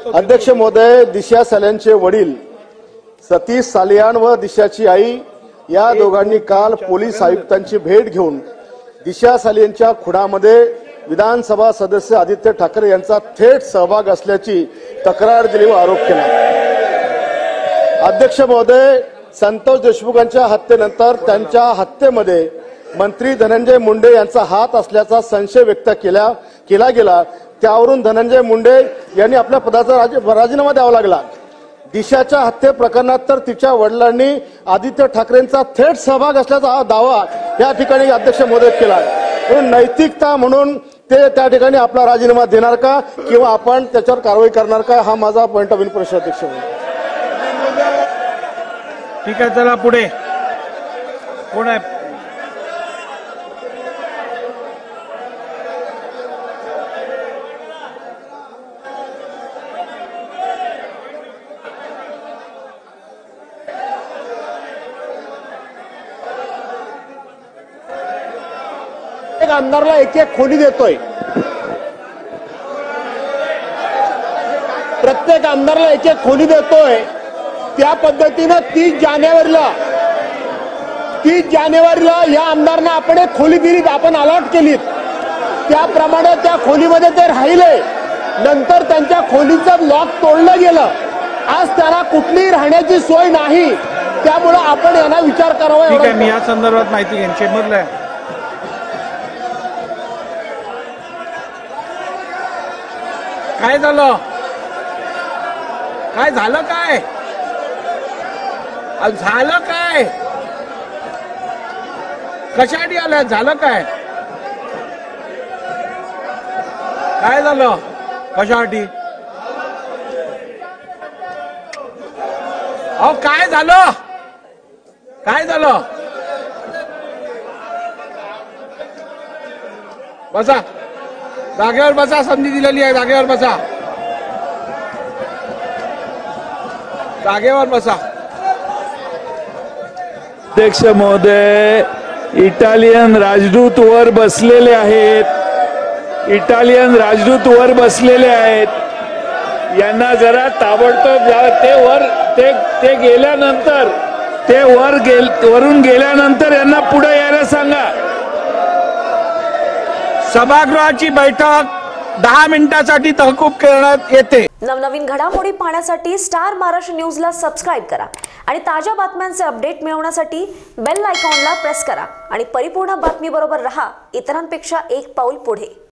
अध्यक्ष महोदय, दिशा साल्यांचे वडील सतीश सालियान व दिशाची आई या दोघांनी काल पोलीस आयुक्तांची भेट घेऊन दिशा सालियांच्या खुनामध्ये विधानसभा सदस्य आदित्य ठाकरे यांचा थेट सहभाग असल्याची तक्रार दिली व आरोप केला। अध्यक्ष महोदय, संतोष देशमुखांच्या हत्येनंतर त्यांच्या हत्येमध्ये मंत्री धनंजय मुंडे यांचा हात असल्याचा संशय व्यक्त केला गेला। त्यावरून धनंजय मुंडे यांनी आपल्या पदाचा राजीनामा द्यावा लागला। दिशाच्या हत्ये प्रकरणात तर तिच्या वडिलांनी आदित्य ठाकरेंचा थेट सहभाग असल्याचा दावा या ठिकाणी अध्यक्ष महोदय केला। नैतिकता म्हणून ते त्या ठिकाणी आपला राजीनामा देणार का किंवा आपण त्याच्यावर कारवाई करणार का, हा माझा पॉइंट ऑफ व्ह्यू प्रश्न अध्यक्ष महोदय। ठीक आहे, चला पुढे। कोण आहे? आमदारला एक एक खोली देतोय, प्रत्येक आमदारला एक एक खोली देतोय। त्या पद्धतीनं 30 जानेवारीला या आमदारांना आपण एक खोली दिली, आपण अलॉट केली। त्याप्रमाणे त्या खोलीमध्ये ते राहिले, नंतर त्यांच्या खोलीचं लॉक तोडलं गेलं। आज त्यांना कुठलीही राहण्याची सोय नाही, त्यामुळे आपण यांना विचार करावा। ठीक आहे, मी या संदर्भात माहिती घेईन। चेंबरला आहे। काय झालं? काय झालं? काय झालं? काय कशासाठी आलं? झालं काय? काय झालं? कशासाठी? अहो काय झालं? काय झालं? बसा, जागेवर बसा। संधी दिलेली आहे, जागेवर बसा, जागेवर बसा। अध्यक्ष महोदय, इटालियन राजदूत वर बसलेले आहेत, इटालियन राजदूत वर बसलेले आहेत। यांना जरा ताबडतोब ते गेल्यानंतर वरून गेल्यानंतर यांना पुढे यायला सांगा। सभागृहाची बैठक 10 मिनिटांसाठी तहकूब करण्यात येते। नवनवीन घडामोडी पाहण्यासाठी स्टार महाराष्ट्र न्यूजला सबस्क्राइब करा आणि ताज्या बातम्यांचे अपडेट मिळवण्यासाठी बेल आयकॉनला प्रेस करा आणि परिपूर्ण बातमी बरोबर रहा, इतरांपेक्षा एक पाऊल पुढे।